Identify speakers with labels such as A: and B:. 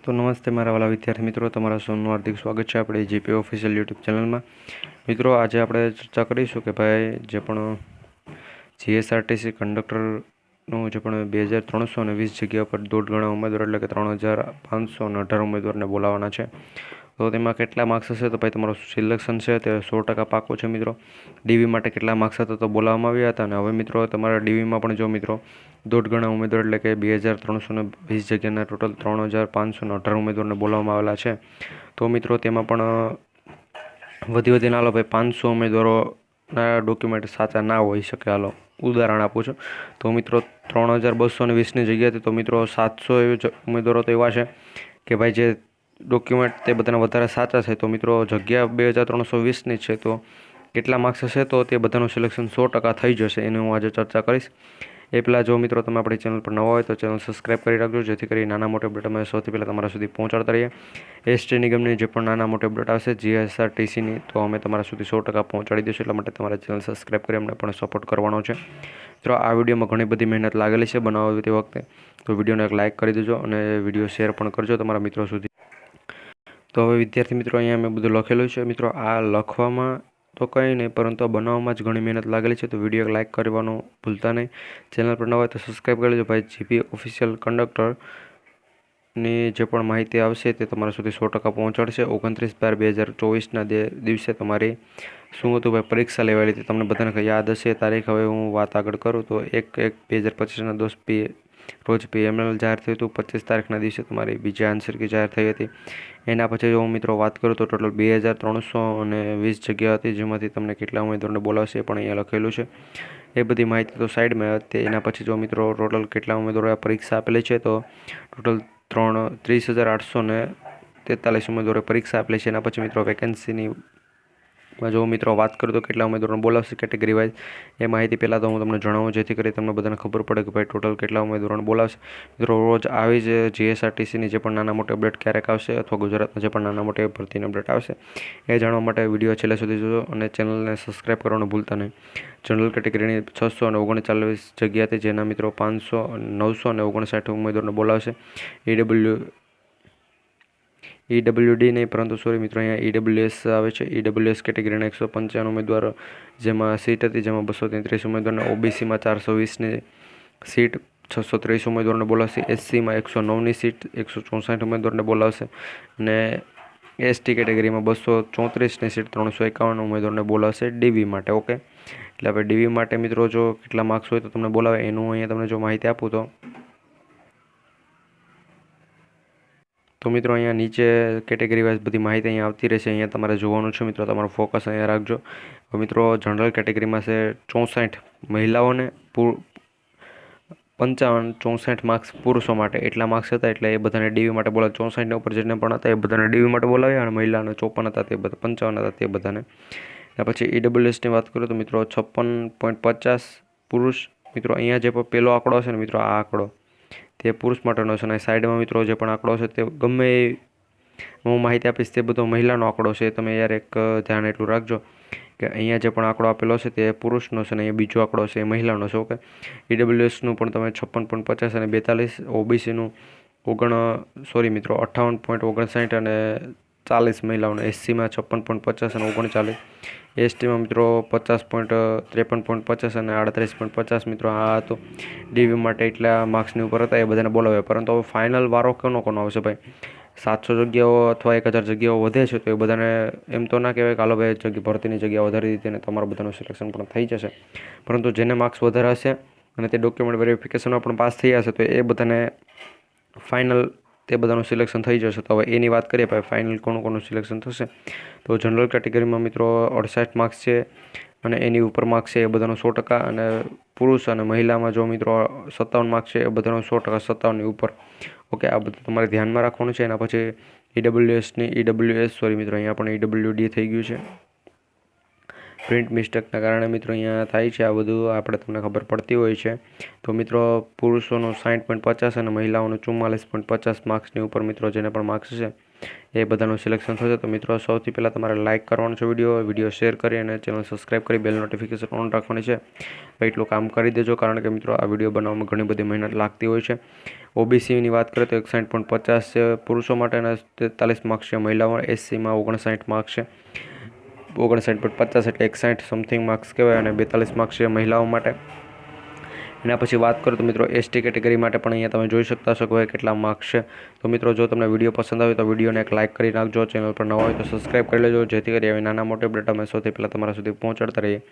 A: तो नमस्ते मारा वाला विद्यार्थी मित्रों, तमारा सौનું हार्दिक स्वागत है अपनी जीपी ऑफिशियल यूट्यूब चैनल में। मित्रों, आज आप चर्चा करीशुं के भाई जे पण जीएसआरटीसी कंडक्टरનું જે પણ 2320 જગ્યા પર 1.5 ગણા ઉમેદવાર એટલે કે 3518 ઉમેદવારને બોલાવવાના છે। તો તેમાં કેટલા માર્ક્સ હશે તો ભાઈ તમારું સિલેક્શન છે તે 100% પાકું છે। મિત્રો ડીવી માટે કેટલા માર્ક્સ હતા તો બોલાવવામાં આવ્યા હતા અને હવે મિત્રો તમારા ડીવીમાં પણ જો મિત્રો 1.5 ગણા ઉમેદવાર એટલે કે 2320 જગ્યાના ટોટલ 3518 ઉમેદવારને બોલાવવામાં આવેલા છે। તો મિત્રો તેમાં પણ વધી હાલો ભાઈ 500 ઉમેદવારોના ડોક્યુમેન્ટ સાચા ના હોઈ શકે। હાલો ઉદાહરણ આપું છું તો મિત્રો 3220ની જગ્યાએ તો મિત્રો 700 ઉમેદવારો તો એવા છે કે ભાઈ જે ડોક્યુમેન્ટ તે બધાના વધારે સાચા છે। તો મિત્રો જગ્યા 2320ની છે તો કેટલા માર્ક્સ હશે તો તે બધાનું સિલેક્શન 100% થઈ જશે, એની હું આજે ચર્ચા કરીશ। એ પહેલાં જો મિત્રો તમે આપણી ચેનલ પર નવા હોય તો ચેનલ સબસ્ક્રાઈબ કરી રાખજો, જેથી કરી નાના મોટા અપડેટ અમે સૌથી પહેલાં તમારા સુધી પહોંચાડતા રહીએ। એસટી નિગમની જે પણ નાના મોટા અપડેટ આવશે જીએસઆરટીસીની તો અમે તમારા સુધી 100% પહોંચાડી દઈશું, એટલા માટે તમારા ચેનલ સબસ્ક્રાઈબ કરી અમને પણ સપોર્ટ કરવાનો છે। મિત્રો આ વિડીયોમાં ઘણી બધી મહેનત લાગેલી છે બનાવતી વખતે, તો વિડીયોને એક લાઇક કરી દેજો અને વિડીયો શેર પણ કરજો તમારા મિત્રો સુધી। તો હવે વિદ્યાર્થી મિત્રો અહીંયા મેં બધું લખેલું છે। મિત્રો આ લખવામાં તો કંઈ નહીં, પરંતુ બનાવવામાં જ ઘણી મહેનત લાગેલી છે, તો વિડીયો લાઇક કરવાનું ભૂલતા નહીં। ચેનલ પર ન હોય તો સબસ્ક્રાઈબ કરી લેજો ભાઈ। જીપી ઓફિશિયલ કંડક્ટરની જે પણ માહિતી આવશે તે તમારા સુધી 100% પહોંચાડશે। 29/12/2024ના દિવસે તમારી શું હતું ભાઈ પરીક્ષા લેવાયેલી હતી, તમને બધાને યાદ હશે તારીખ। હવે હું વાત આગળ કરું તો 1/1/2025ના 10 રોજ પીએમએલ જાહેર થયું હતું। 25 તારીખના દિવસે તમારી બીજી આન્સર કી જાહેર થઈ હતી। એના પછી જો હું મિત્રો વાત કરું તો ટોટલ 2320 જગ્યા હતી, જેમાંથી તમને કેટલા ઉમેદવારને બોલાવશે એ પણ અહીંયા લખેલું છે। એ બધી માહિતી તો સાઈડમાં હતી। એના પછી જો મિત્રો ટોટલ કેટલા ઉમેદવારોએ પરીક્ષા આપેલી છે તો ટોટલ 30,843 ઉમેદવારોએ પરીક્ષા આપેલી છે। એના પછી મિત્રો વેકેન્સીની જો મિત્રો વાત કરું તો કેટલા ઉમેદવારોને બોલાવશે કેટેગરી વાઇઝ એ માહિતી પહેલાં તો હું તમને જણાવું, જેથી કરી તમને બધાને ખબર પડે કે ભાઈ ટોટલ કેટલા ઉમેદવારોને બોલાવશે। મિત્રો રોજ આવી જ જીએસઆરટીસીની જે પણ નાના મોટી અપડેટ ક્યારેક આવશે અથવા ગુજરાતમાં જે પણ નાના મોટી ભરતીની અપડેટ આવશે એ જાણવા માટે વિડીયો છેલ્લે સુધી જોજો અને ચેનલને સબસ્ક્રાઈબ કરવાનું ભૂલતા નહીં। જનરલ કેટેગરીની 639 જગ્યા હતી, જેના મિત્રો 959 ઉમેદવારને બોલાવશે। ઈડબ્લ્યુડી નહીં પરંતુ સોરી મિત્રો અહીંયા ઈડબ્લ્યુએસ આવે છે। ઈડબ્લ્યુએસ કેટેગરીના 195 ઉમેદવારો જેમાં સીટ હતી, જેમાં 233 ઉમેદવારને, ઓબીસીમાં 420ની સીટ 630 ઉમેદવારને બોલાવશે। એસસીમાં 109ની સીટ 164 ઉમેદવારને બોલાવશે અને એસટી કેટેગરીમાં 234ની સીટ 351 ઉમેદવારને બોલાવશે ડીવી માટે। ઓકે, એટલે આપણે ડીવી માટે મિત્રો જો કેટલા માર્ક્સ હોય તો તમને બોલાવે એનું અહીંયા તમને જો માહિતી આપું તો મિત્રો અહીંયા નીચે કેટેગરી વાઇઝ બધી માહિતી અહીંયા આવતી રહેશે, અહીંયા તમારે જોવાનું છે। મિત્રો તમારું ફોકસ અહીંયા રાખજો। મિત્રો જનરલ કેટેગરીમાં છે 64 મહિલાઓને, 55-64 માર્ક્સ પુરુષો માટે એટલા માર્ક્સ હતા, એટલે એ બધાને ડીવી માટે બોલાવે। 64ને ઉપર જેટને પણ હતા એ બધાને ડીવી માટે બોલાવ્યા અને મહિલાને 54 હતા તે બધા 55 હતા તે બધાને। એના પછી ઈડબ્લ્યુએસની વાત કરું તો મિત્રો 56.50 પુરુષ। મિત્રો અહીંયા જે પણ પહેલો આંકડો હશે ને મિત્રો આ આંકડો તે પુરુષ માટેનો છે અને સાઈડમાં મિત્રો જે પણ આંકડો છે તે ગમે હું માહિતી આપીશ તે બધો મહિલાનો આંકડો છે। તમે યાર એક ધ્યાન એટલું રાખજો કે અહીંયા જે પણ આંકડો આપેલો છે તે પુરુષનો છે અને અહીંયા બીજો આંકડો છે એ મહિલાનો છે। ઓકે, ઈડબ્લ્યુએસનું પણ તમે 56.50 અને 42, ઓબીસીનું 58.59 અને 40 મહિલાઓને, એસસીમાં 56.50 અને 39, એસટીમાં મિત્રો 50.53.50 અને 38.50 મિત્રો આ હતું ડીવી માટે એટલા માર્ક્સની ઉપર હતા એ બધાને બોલાવ્યા। પરંતુ હવે ફાઇનલ વારો કોનો આવશે ભાઈ? 700 જગ્યાઓ અથવા 1000 જગ્યાઓ વધે છે તો એ બધાને એમ તો ના કહેવાય કે હાલો ભાઈ ભરતીની જગ્યા વધારી દીધી અને તમારું બધાનું સિલેક્શન પણ થઈ જશે, પરંતુ જેને માર્ક્સ વધારે હશે અને તે ડોક્યુમેન્ટ વેરિફિકેશનમાં પણ પાસ થઈ જશે તો એ બધાને ફાઇનલ તે બધાનું સિલેક્શન થઈ જશે। તો હવે એની વાત કરીએ ભાઈ ફાઇનલ કોનું સિલેક્શન થશે તો જનરલ કેટેગરીમાં મિત્રો 68 માર્ક્સ છે અને એની ઉપર માર્ક્સ છે એ બધાનો 100%, અને પુરુષ અને મહિલામાં જો મિત્રો 57 માર્ક્સ છે એ બધાનો 100%, 57ની ઉપર। ઓકે, આ બધું તમારે ધ્યાનમાં રાખવાનું છે। એના પછી ઈડબ્લ્યુએસ મિત્રો અહીંયા પણ ઈડબ્લ્યુડી થઈ ગયું છે, પ્રિન્ટ મિસ્ટેકના કારણે મિત્રો અહીંયા થાય છે આ બધું, આપણે તમને ખબર પડતી હોય છે। તો મિત્રો પુરુષોનું 60.50 અને મહિલાઓનું 44.50 માર્ક્સની ઉપર મિત્રો જેને પણ માર્ક્સ છે એ બધાનું સિલેક્શન થશે. તો મિત્રો સૌથી પહેલાં તમારે લાઇક કરવાનો છે વિડીયો શેર કરી અને ચેનલ સબસ્ક્રાઈબ કરી બેલ નોટિફિકેશન ઓન રાખવાની છે. એટલું કામ કરી દેજો, કારણ કે મિત્રો આ વિડીયો બનાવવામાં ઘણી બધી મહેનત લાગતી હોય છે. ઓબીસીની વાત કરીએ તો 61.50 છે પુરુષો માટે અને 43 માર્ક્સ છે મહિલાઓ. એસસીમાં 59 માર્ક્સ છે, 59.50 એટલે 61 સમથિંગ માર્ક્સ કહેવાય, અને 42 માર્ક્સ છે મહિલાઓ માટે. એના પછી વાત કરું તો મિત્રો એસટી કેટેગરી માટે પણ અહીંયા તમે જોઈ શકતા છો કે કેટલા માર્ક્સ છે. તો મિત્રો જો તમને વિડીયો પસંદ આવે તો વિડીયોને એક લાઇક કરી નાખજો. ચેનલ પર નવા હોય તો સબસ્ક્રાઈબ કરી લેજો, જેથી કરી આવી નાના મોટા અપડેટ અમે સૌથી પહેલાં તમારા સુધી પહોંચાડતા રહીએ.